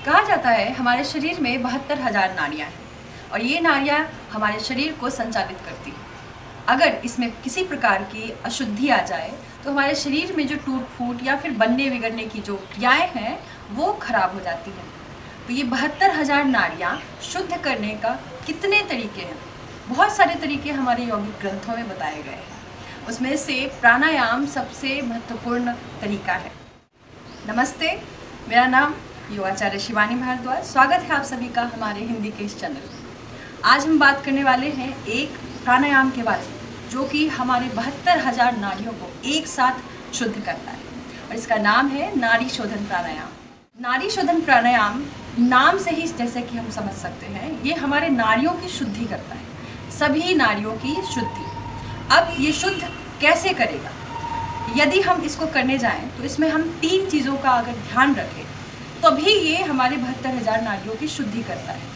कहा जाता है हमारे शरीर में 72,000 नाड़ियाँ हैं और ये नाड़ियाँ हमारे शरीर को संचालित करती हैं। अगर इसमें किसी प्रकार की अशुद्धि आ जाए तो हमारे शरीर में जो टूट फूट या फिर बनने बिगड़ने की जो क्रियाएं हैं वो खराब हो जाती हैं। तो ये 72,000 नाड़ियाँ शुद्ध करने का कितने तरीके हैं? बहुत सारे तरीके हमारे यौगिक ग्रंथों में बताए गए हैं। उसमें से प्राणायाम सबसे महत्वपूर्ण तरीका है। नमस्ते, मेरा नाम योगाचार्य शिवानी भारद्वाज। स्वागत है आप सभी का हमारे हिंदी के इस चैनल में। आज हम बात करने वाले हैं एक प्राणायाम के बारे में जो कि हमारे 72,000 नाड़ियों को एक साथ शुद्ध करता है और इसका नाम है नाड़ी शोधन प्राणायाम। नाड़ी शोधन प्राणायाम नाम से ही जैसे कि हम समझ सकते हैं, ये हमारे नाड़ियों की शुद्धि करता है, सभी नाड़ियों की शुद्धि। अब ये शुद्ध कैसे करेगा? यदि हम इसको करने जाएं तो इसमें हम 3 चीज़ों का अगर ध्यान रखें तभी ये हमारे 72,000 नाड़ियों की शुद्धि करता है।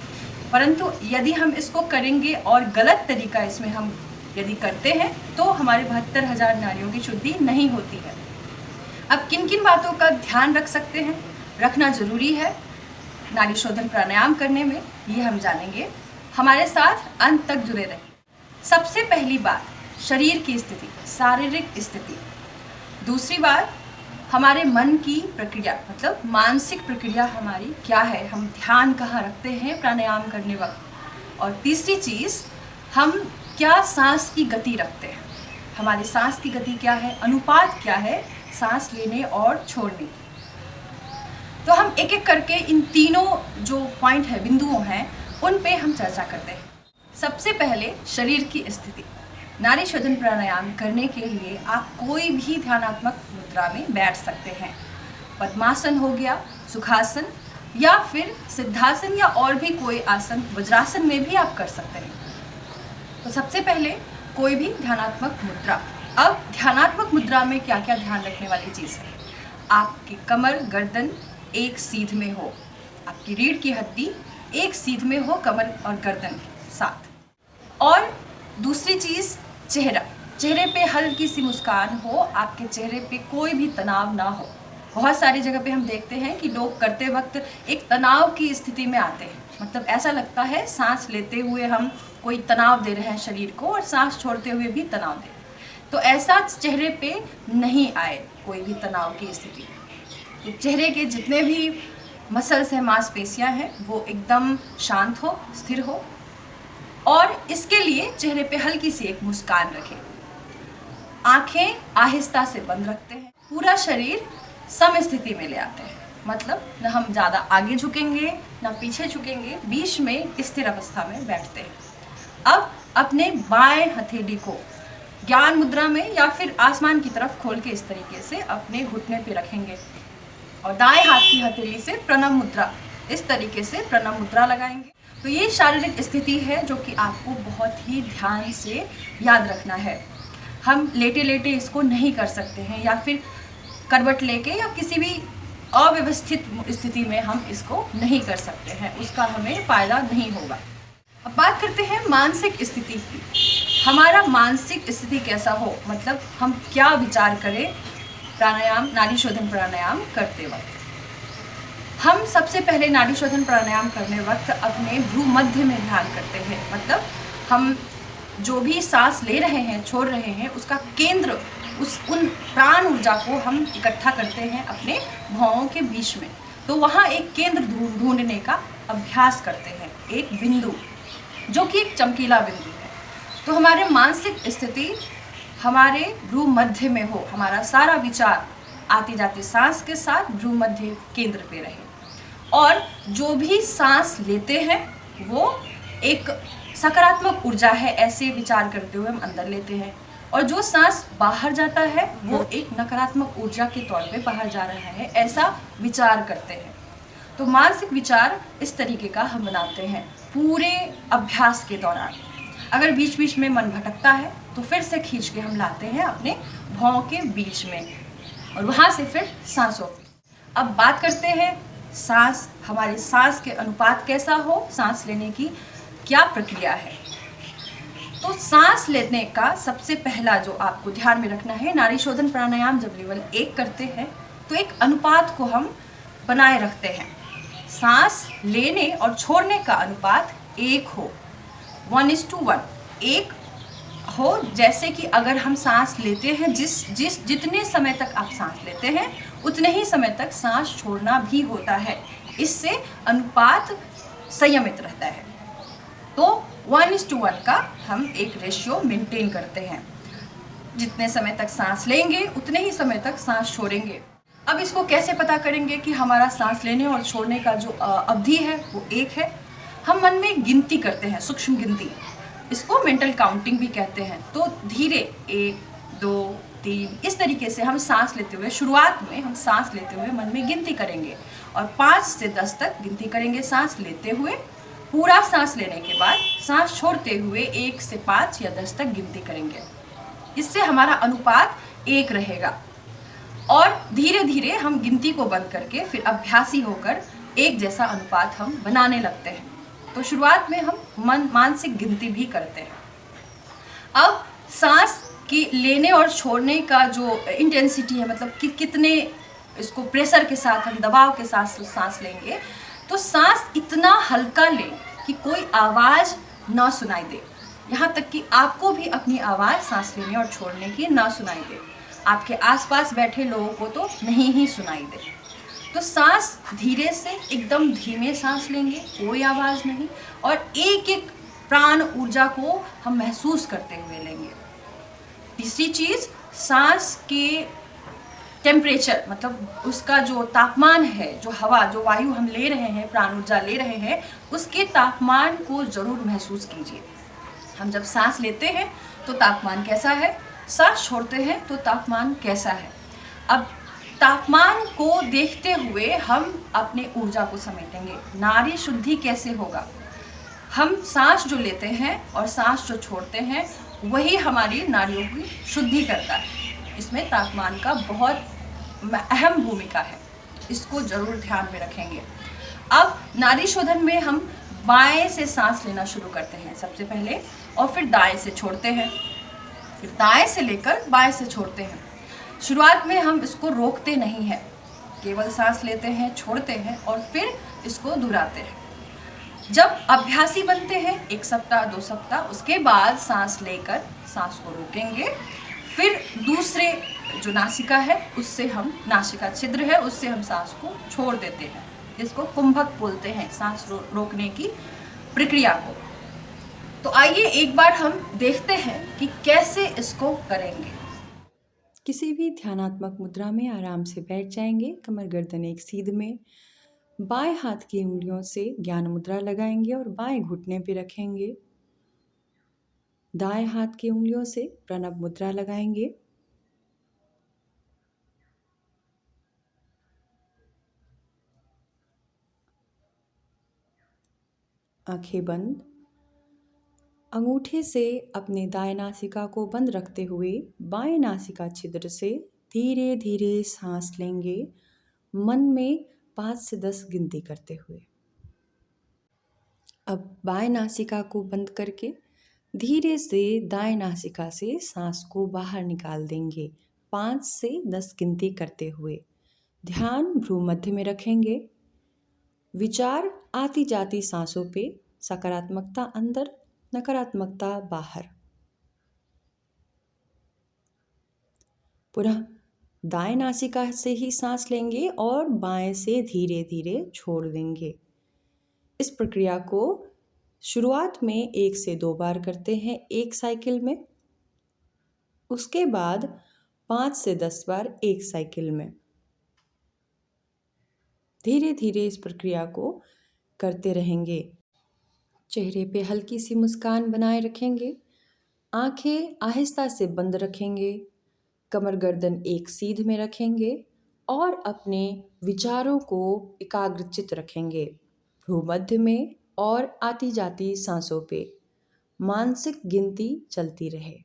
परंतु यदि हम इसको करेंगे और गलत तरीका इसमें हम यदि करते हैं तो हमारे 72,000 नाड़ियों की शुद्धि नहीं होती है। अब किन किन बातों का ध्यान रख सकते हैं, रखना जरूरी है नाड़ी शोधन प्राणायाम करने में, ये हम जानेंगे। हमारे साथ अंत तक जुड़े रहिए। सबसे पहली बात, शरीर की स्थिति, शारीरिक स्थिति। दूसरी बात, हमारे मन की प्रक्रिया, मतलब मानसिक प्रक्रिया हमारी क्या है, हम ध्यान कहाँ रखते हैं प्राणायाम करने वक्त। और तीसरी चीज़, हम क्या सांस की गति रखते हैं, हमारी सांस की गति क्या है, अनुपात क्या है सांस लेने और छोड़ने की। तो हम एक एक करके इन तीनों जो पॉइंट है, बिंदुओं हैं, उन पे हम चर्चा करते हैं। सबसे पहले शरीर की स्थिति। नाड़ी शोधन प्राणायाम करने के लिए आप कोई भी ध्यानात्मक मुद्रा में बैठ सकते हैं। पद्मासन हो गया, सुखासन या फिर सिद्धासन या और भी कोई आसन, वज्रासन में भी आप कर सकते हैं। तो सबसे पहले कोई भी ध्यानात्मक मुद्रा। अब ध्यानात्मक मुद्रा में क्या क्या ध्यान रखने वाली चीज़ है? आपकी कमर गर्दन एक सीध में हो, आपकी रीढ़ की हड्डी एक सीध में हो कमर और गर्दन के साथ। और दूसरी चीज़, चेहरे पे हल्की सी मुस्कान हो, आपके चेहरे पे कोई भी तनाव ना हो। बहुत सारी जगह पे हम देखते हैं कि लोग करते वक्त एक तनाव की स्थिति में आते हैं, मतलब ऐसा लगता है सांस लेते हुए हम कोई तनाव दे रहे हैं शरीर को और सांस छोड़ते हुए भी तनाव दे रहे हैं। तो ऐसा चेहरे पे नहीं आए कोई भी तनाव की स्थिति। तो चेहरे के जितने भी मसल्स हैं, मांसपेशियां हैं, वो एकदम शांत हो, स्थिर हो। और इसके लिए चेहरे पे हल्की सी एक मुस्कान रखें। आंखें आहिस्ता से बंद रखते हैं। पूरा शरीर सम स्थिति में ले आते हैं, मतलब न हम ज़्यादा आगे झुकेंगे न पीछे झुकेंगे, बीच में स्थिर अवस्था में बैठते हैं। अब अपने बाएं हथेली को ज्ञान मुद्रा में या फिर आसमान की तरफ खोल के इस तरीके से अपने घुटने पे रखेंगे और दाएं हाथ की हथेली से प्रणव मुद्रा, इस तरीके से प्रणव मुद्रा लगाएंगे। तो ये शारीरिक स्थिति है जो कि आपको बहुत ही ध्यान से याद रखना है। हम लेटे लेटे इसको नहीं कर सकते हैं या फिर करवट लेके या किसी भी अव्यवस्थित स्थिति में हम इसको नहीं कर सकते हैं, उसका हमें फ़ायदा नहीं होगा। अब बात करते हैं मानसिक स्थिति की। हमारा मानसिक स्थिति कैसा हो, मतलब हम क्या विचार करें प्राणायाम, नाड़ी शोधन प्राणायाम करते वक्त। हम सबसे पहले नाड़ी शोधन प्राणायाम करने वक्त अपने भ्रूमध्य में ध्यान करते हैं, मतलब हम जो भी सांस ले रहे हैं, छोड़ रहे हैं, उसका केंद्र, उन प्राण ऊर्जा को हम इकट्ठा करते हैं अपने भौहों के बीच में। तो वहाँ एक केंद्र ढूंढने का अभ्यास करते हैं, एक बिंदु जो कि एक चमकीला बिंदु है। तो हमारे मानसिक स्थिति हमारे भ्रूमध्य में हो, हमारा सारा विचार आती जाती सांस के साथ भ्रूमध्य केंद्र पे रहे और जो भी सांस लेते हैं वो एक सकारात्मक ऊर्जा है, ऐसे विचार करते हुए हम अंदर लेते हैं, और जो सांस बाहर जाता है वो एक नकारात्मक ऊर्जा के तौर पे बाहर जा रहा है, ऐसा विचार करते हैं। तो मानसिक विचार इस तरीके का हम बनाते हैं पूरे अभ्यास के दौरान। अगर बीच बीच में मन भटकता है तो फिर से खींच के हम लाते हैं अपने भौं के बीच में और वहाँ से फिर सांसों की। अब बात करते हैं सांस, हमारी सांस के अनुपात कैसा हो, सांस लेने की क्या प्रक्रिया है। तो सांस लेने का सबसे पहला जो आपको ध्यान में रखना है, नाड़ी शोधन प्राणायाम जब लेवल 1 करते हैं तो एक अनुपात को हम बनाए रखते हैं। सांस लेने और छोड़ने का अनुपात 1 हो, 1:1 एक हो। जैसे कि अगर हम सांस लेते हैं, जितने समय तक आप सांस लेते हैं उतने ही समय तक सांस छोड़ना भी होता है। इससे अनुपात संयमित रहता है। तो 1:1 का हम एक रेशियो मेंटेन करते हैं। जितने समय तक सांस लेंगे उतने ही समय तक सांस छोड़ेंगे। अब इसको कैसे पता करेंगे कि हमारा सांस लेने और छोड़ने का जो अवधि है वो 1 है? हम मन में गिनती करते हैं, सूक्ष्म गिनती, इसको मेंटल काउंटिंग भी कहते हैं। तो धीरे 1, 2, 3 इस तरीके से हम सांस लेते हुए, शुरुआत में हम सांस लेते हुए मन में गिनती करेंगे और 5 से 10 तक गिनती करेंगे सांस लेते हुए। पूरा सांस लेने के बाद सांस छोड़ते हुए 1 से 5 या 10 तक गिनती करेंगे। इससे हमारा अनुपात 1 रहेगा और धीरे धीरे हम गिनती को बंद करके फिर अभ्यासी होकर एक जैसा अनुपात हम बनाने लगते हैं। तो शुरुआत में हम मानसिक गिनती भी करते हैं। अब सांस की लेने और छोड़ने का जो इंटेंसिटी है, मतलब कि कितने इसको प्रेशर के साथ, हम दबाव के साथ सांस लेंगे, तो सांस इतना हल्का लें कि कोई आवाज़ ना सुनाई दे। यहाँ तक कि आपको भी अपनी आवाज़ सांस लेने और छोड़ने की ना सुनाई दे, आपके आसपास बैठे लोगों को तो नहीं ही सुनाई दे। तो सांस धीरे से एकदम धीमे सांस लेंगे, कोई आवाज़ नहीं, और एक एक प्राण ऊर्जा को हम महसूस करते हुए लेंगे। तीसरी चीज़, सांस के टेम्परेचर, मतलब उसका जो तापमान है, जो हवा, जो वायु हम ले रहे हैं, प्राण ऊर्जा ले रहे हैं, उसके तापमान को ज़रूर महसूस कीजिए। हम जब सांस लेते हैं तो तापमान कैसा है, सांस छोड़ते हैं तो तापमान कैसा है। अब तापमान को देखते हुए हम अपने ऊर्जा को समेटेंगे। नाड़ी शुद्धि कैसे होगा? हम सांस जो लेते हैं और सांस जो छोड़ते हैं वही हमारी नाड़ियों की शुद्धि करता है। इसमें तापमान का बहुत अहम भूमिका है, इसको जरूर ध्यान में रखेंगे। अब नाड़ी शोधन में हम बाएं से सांस लेना शुरू करते हैं सबसे पहले, और फिर दाएं से छोड़ते हैं, फिर दाएं से लेकर बाएं से छोड़ते हैं। शुरुआत में हम इसको रोकते नहीं हैं, केवल सांस लेते हैं, छोड़ते हैं और फिर इसको दोहराते हैं। जब अभ्यासी बनते हैं 1 सप्ताह 2 सप्ताह, उसके बाद सांस लेकर सांस को रोकेंगे, फिर दूसरे जो नासिका है उससे हम, नासिका छिद्र है उससे हम सांस को छोड़ देते हैं, जिसको कुंभक बोलते हैं, सांस रोकने की प्रक्रिया को। तो आइए एक बार हम देखते हैं कि कैसे इसको करेंगे। किसी भी ध्यानात्मक मुद्रा में आराम से बैठ जाएंगे, कमर गर्दन एक सीध में। बाएं हाथ की उंगलियों से ज्ञान मुद्रा लगाएंगे और बाएं घुटने पे रखेंगे। दाएं हाथ की उंगलियों से प्रणव मुद्रा लगाएंगे। आंखें बंद। अंगूठे से अपने दाएं नासिका को बंद रखते हुए बाएं नासिका छिद्र से धीरे धीरे सांस लेंगे, मन में 5 से 10 गिनती करते हुए। अब बाएं नासिका को बंद करके धीरे से दाएं नासिका से सांस को बाहर निकाल देंगे, 5 से 10 गिनती करते हुए। ध्यान भ्रू मध्य में रखेंगे। विचार आती जाती सांसों पे, सकारात्मकता अंदर, नकारात्मकता बाहर। पुनः दाएं नासिका से ही सांस लेंगे और बाएं से धीरे धीरे छोड़ देंगे। इस प्रक्रिया को शुरुआत में 1 से 2 बार करते हैं एक साइकिल में, उसके बाद 5 से 10 बार एक साइकिल में। धीरे धीरे इस प्रक्रिया को करते रहेंगे। चेहरे पे हल्की सी मुस्कान बनाए रखेंगे, आंखें आहिस्ता से बंद रखेंगे, कमर गर्दन एक सीध में रखेंगे और अपने विचारों को एकाग्रचित रखेंगे भूमध्य में और आती जाती सांसों पे। मानसिक गिनती चलती रहे।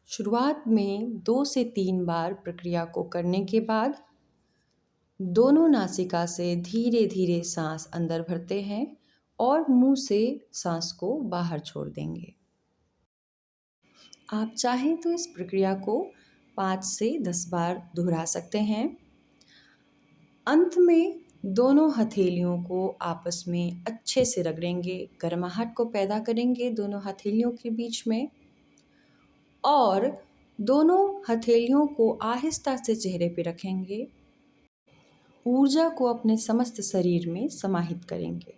शुरुआत में 2 से 3 बार प्रक्रिया को करने के बाद दोनों नासिका से धीरे धीरे सांस अंदर भरते हैं और मुंह से सांस को बाहर छोड़ देंगे। आप चाहें तो इस प्रक्रिया को 5 से 10 बार दोहरा सकते हैं। अंत में दोनों हथेलियों को आपस में अच्छे से रगड़ेंगे, गर्माहट को पैदा करेंगे दोनों हथेलियों के बीच में, और दोनों हथेलियों को आहिस्ता से चेहरे पे रखेंगे। ऊर्जा को अपने समस्त शरीर में समाहित करेंगे।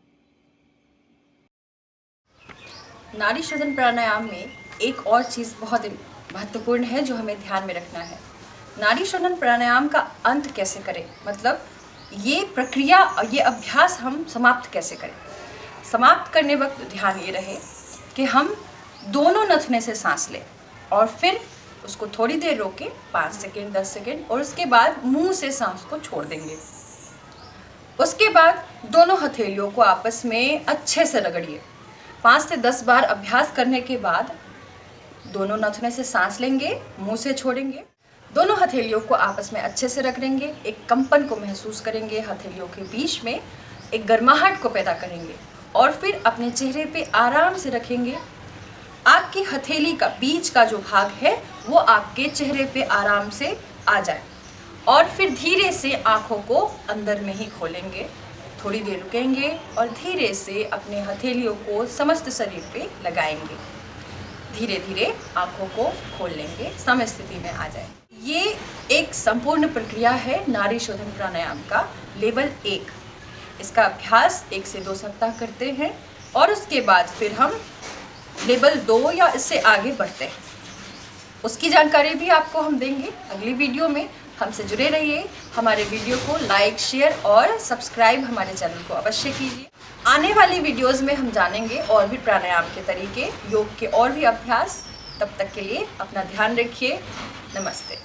नाड़ी शोधन प्राणायाम में एक और चीज़ बहुत महत्वपूर्ण है जो हमें ध्यान में रखना है। नाड़ी शोधन प्राणायाम का अंत कैसे करें, मतलब ये प्रक्रिया और ये अभ्यास हम समाप्त कैसे करें। समाप्त करने वक्त ध्यान ये रहे कि हम दोनों नथने से सांस लें और फिर उसको थोड़ी देर रोकें, 5 सेकेंड 10 सेकेंड, और उसके बाद मुंह से सांस को छोड़ देंगे। उसके बाद दोनों हथेलियों को आपस में अच्छे से रगड़िए। 5 से 10 बार अभ्यास करने के बाद दोनों नथने से सांस लेंगे, मुंह से छोड़ेंगे, दोनों हथेलियों को आपस में अच्छे से रगड़ेंगे, एक कंपन को महसूस करेंगे, हथेलियों के बीच में एक गर्माहट को पैदा करेंगे और फिर अपने चेहरे पे आराम से रखेंगे। आपकी हथेली का बीच का जो भाग है वो आपके चेहरे पे आराम से आ जाए और फिर धीरे से आँखों को अंदर में ही खोलेंगे। थोड़ी देर रुकेंगे और धीरे से अपने हथेलियों को समस्त शरीर पे लगाएंगे। धीरे धीरे आँखों को खोल लेंगे, समय स्थिति में आ जाए। ये एक संपूर्ण प्रक्रिया है नाड़ी शोधन प्राणायाम का लेवल 1। इसका अभ्यास 1 से 2 सप्ताह करते हैं और उसके बाद फिर हम लेवल 2 या इससे आगे बढ़ते हैं। उसकी जानकारी भी आपको हम देंगे अगली वीडियो में। हमसे जुड़े रहिए, हमारे वीडियो को लाइक, शेयर और सब्सक्राइब हमारे चैनल को अवश्य कीजिए। आने वाली वीडियोस में हम जानेंगे और भी प्राणायाम के तरीके, योग के और भी अभ्यास। तब तक के लिए अपना ध्यान रखिए। नमस्ते।